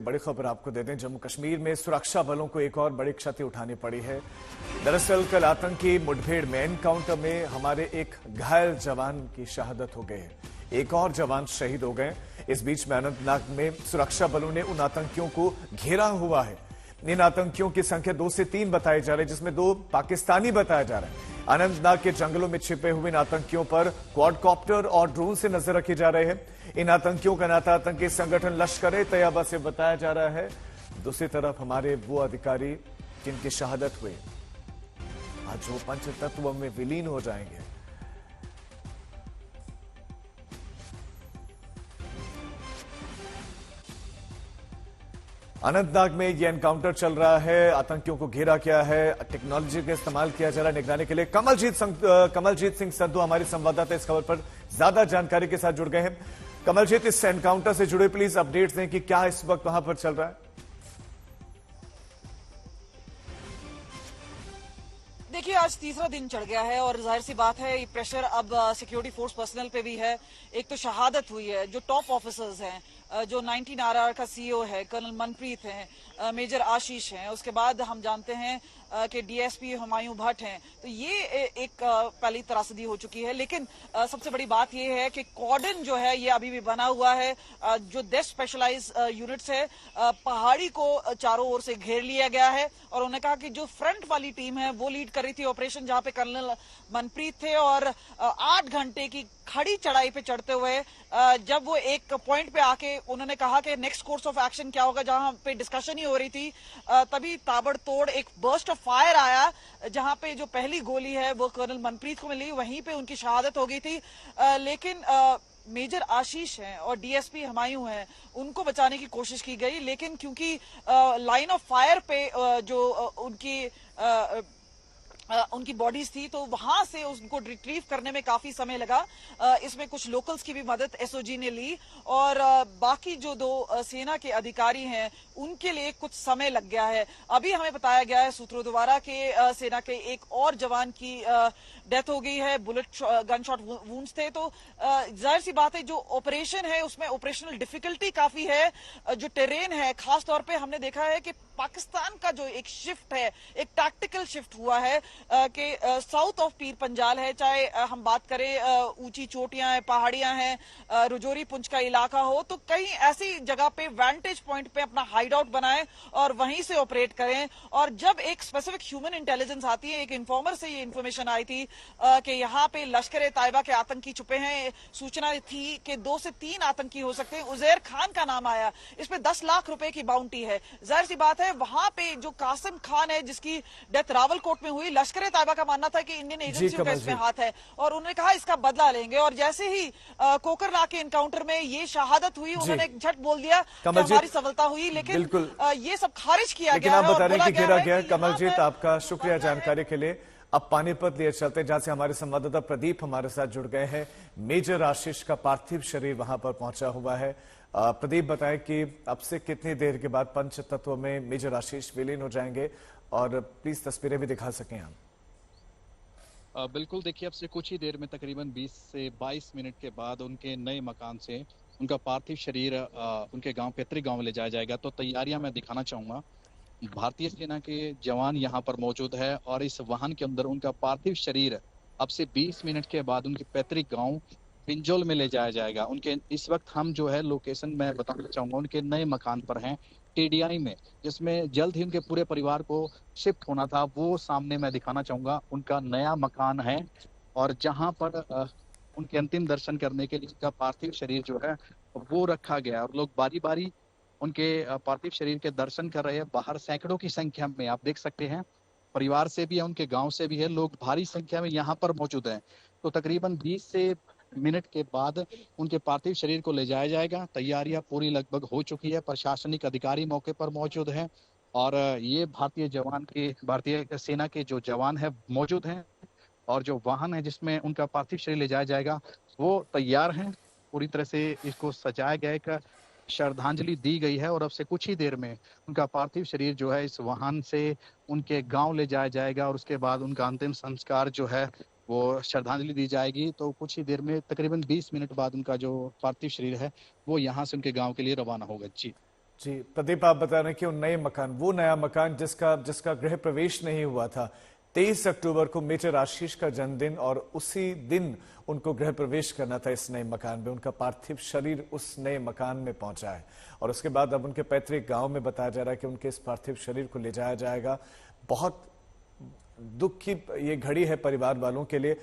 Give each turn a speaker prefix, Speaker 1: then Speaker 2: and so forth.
Speaker 1: बड़ी खबर आपको दे दें, जम्मू कश्मीर में सुरक्षा बलों को एक और बड़ी क्षति उठानी पड़ी है। दरअसल कल आतंकी मुठभेड़ में एनकाउंटर में हमारे एक घायल जवान की शहादत हो गई है। एक और जवान शहीद हो गए। इस बीच में अनंतनाग में सुरक्षा बलों ने उन आतंकियों को घेरा हुआ है। इन आतंकियों की संख्या 2 से 3 बताई जा रही है, जिसमें 2 पाकिस्तानी बताया जा रहा है। अनंतनाग के जंगलों में छिपे हुए इन आतंकियों पर क्वाडकॉप्टर और ड्रोन से नजर रखी जा रही है। इन आतंकियों का नाता आतंकी संगठन लश्कर-ए-तैयबा से बताया जा रहा है। दूसरी तरफ हमारे वो अधिकारी जिनकी शहादत हुई आज वो पंचतत्व में विलीन हो जाएंगे। अनंतनाग में यह एनकाउंटर चल रहा है। आतंकियों को घेरा किया है, टेक्नोलॉजी का इस्तेमाल किया जा रहा है निगरानी के लिए। कमलजीत सिंह संधू हमारे संवाददाता इस खबर पर ज्यादा जानकारी के साथ जुड़ गए हैं। कमलजीत, इस एनकाउंटर से जुड़े प्लीज अपडेट्स दें कि क्या इस वक्त वहां पर चल रहा है।
Speaker 2: देखिए, आज तीसरा दिन चढ़ गया है और जाहिर सी बात है ये प्रेशर अब सिक्योरिटी फोर्स पर्सनल पे भी है। एक तो शहादत हुई है, जो टॉप ऑफिसर्स हैं, जो 19 RR का CEO है, कर्नल मनप्रीत हैं, मेजर आशीष हैं, उसके बाद हम जानते हैं कि DSP हुमायूं भट्ट हैं। तो ये एक पहली त्रासदी हो चुकी है। लेकिन सबसे बड़ी बात ये है कि कॉर्डन जो है ये अभी भी बना हुआ है। जो 10 स्पेशलाइज यूनिट्स है, पहाड़ी को चारों ओर से घेर लिया गया है। और उन्होंने कहा कि जो फ्रंट वाली टीम है वो लीड कर रही थी ऑपरेशन, जहां पे कर्नल मनप्रीत थे। और 8 घंटे की खड़ी चढ़ाई पे चढ़ते हुए जब वो एक पॉइंट पे आके उन्होंने कहा कि नेक्स्ट कोर्स ऑफ एक्शन क्या होगा, जहां पे डिस्कशन ही हो रही थी, तभी ताबड़तोड़ एक बर्स्ट ऑफ फायर आया, जहां पे जो पहली गोली है वो कर्नल मनप्रीत को मिली, वहीं पे उनकी शहादत हो गई थी। लेकिन मेजर आशीष हैं और DSP हुमायूं हैं, उनको बचाने की कोशिश की गई। लेकिन क्योंकि लाइन ऑफ फायर पे जो उनकी बॉडीज थी, तो वहां से उनको रिट्रीव करने में काफी समय लगा। इसमें कुछ लोकल्स की भी मदद SOG ने ली और बाकी जो 2 सेना के अधिकारी हैं उनके लिए कुछ समय लग गया है। अभी हमें बताया गया है सूत्रों द्वारा कि सेना के एक और जवान की डेथ हो गई है, बुलेट गन शॉट वुंड्स थे। तो जाहिर सी बात है जो ऑपरेशन है उसमें ऑपरेशनल डिफिकल्टी काफी है। जो टेरेन है, खास तौर पे हमने देखा है कि पाकिस्तान का जो एक शिफ्ट है, एक टैक्टिकल शिफ्ट हुआ है कि साउथ ऑफ पीर पंजाल है, चाहे हम बात करें ऊंची चोटियां हैं, पहाड़ियां हैं, रजौरी पुंछ का इलाका हो, तो कहीं ऐसी जगह पे वेंटेज पॉइंट पे अपना हाइड आउट बनाएं और वहीं से ऑपरेट करें। और जब एक स्पेसिफिक ह्यूमन इंटेलिजेंस आती है, एक इन्फॉर्मर से ये इन्फॉर्मेशन आई थी कि यहाँ पे लश्कर-ए-तैयबा के आतंकी छुपे हैं, सूचना थी कि 2 से 3 आतंकी हो सकते हैं, उजैर खान का नाम आया, इसमें 10 लाख रुपए की बाउंटी है। जाहिर सी बात है वहां पे जो कासिम खान है जिसकी डेथ रावलकोट में हुई, लश्कर-ए-तैयबा का मानना था कि इंडियन एजेंसियों का इसमें हाथ है और उन्होंने कहा इसका बदला लेंगे। और जैसे ही कोकरनाग के एनकाउंटर में ये शहादत हुई, उन्होंने झट बोल दिया कि हमारी सफलता हुई। लेकिन ये सब खारिज किया गया है।
Speaker 1: आप बता रहे हैं कि घेरा गया। कमलजीत, आपका शुक्रिया जानकारी के लिए। अब पानीपत लिए चलते हैं, जहां से हमारे संवाददाता प्रदीप हमारे साथ जुड़ गए हैं। मेजर आशीष का पार्थिव शरीर वहां पर पहुंचा हुआ है। प्रदीप, बताएं कि अब से कितनी देर के बाद पंचतत्व में मेजर आशीष विलीन हो जाएंगे, और प्लीज तस्वीरें भी दिखा सकें हम।
Speaker 3: बिल्कुल, देखिए अब से कुछ ही देर में तकरीबन 20 से 22 मिनट के बाद उनके नए मकान से उनका पार्थिव शरीर उनके गांव, पैतृक गांव में ले जाया जाएगा। तो तैयारियां मैं दिखाना चाहूंगा। भारतीय सेना के जवान यहां पर मौजूद है और इस वाहन के अंदर उनका पार्थिव शरीर अब से 20 मिनट के बाद उनके पैतृक गांव पिंजौल में ले जाया जाएगा। उनके इस वक्त हम जो है लोकेशन मैं बताना चाहूंगा, उनके नए मकान पर हैं TDI में, जिसमें जल्द ही उनके पूरे परिवार को शिफ्ट होना था, वो सामने मैं दिखाना चाहूंगा। उनका नया मकान है और जहां पर उनके अंतिम दर्शन करने के लिए उनका पार्थिव शरीर जो है वो रखा गया और लोग बारी बारी उनके पार्थिव शरीर के दर्शन कर रहे हैं। बाहर सैकड़ों की संख्या में आप देख सकते हैं, परिवार से भी है, उनके गांव से भी है, लोग भारी संख्या में यहाँ पर मौजूद हैं। तो तकरीबन 20 से मिनट के बाद उनके पार्थिव शरीर को ले जाया जाएगा। तैयारियां पूरी लगभग हो चुकी है, प्रशासनिक अधिकारी मौके पर मौजूद हैं और ये भारतीय सेना के जो जवान है मौजूद हैं और जो वाहन है जिसमें उनका पार्थिव शरीर ले जाया जाएगा वो तैयार हैं। पूरी तरह से इसको सजाया गया, एक श्रद्धांजलि दी गई है और अब से कुछ ही देर में उनका पार्थिव शरीर जो है इस वाहन से उनके गांव ले जाया जाएगा और उसके बाद उनका अंतिम संस्कार जो है वो श्रद्धांजलि दी जाएगी। तो कुछ ही देर में तकरीबन 20 मिनट बाद उनका जो पार्थिव शरीर है वो यहाँ से उनके गांव के लिए रवाना होगा। जी
Speaker 1: जी प्रदीप, आप बता रहे हैं कि वो नया मकान जिसका गृह प्रवेश नहीं हुआ था, 23 अक्टूबर को मेजर आशीष का जन्मदिन, और उसी दिन उनको गृह प्रवेश करना था इस नए मकान में। उनका पार्थिव शरीर उस नए मकान में पहुंचा है और उसके बाद अब उनके पैतृक गांव में बताया जा रहा है कि उनके इस पार्थिव शरीर को ले जाया जाएगा। बहुत दुख की ये घड़ी है परिवार वालों के लिए।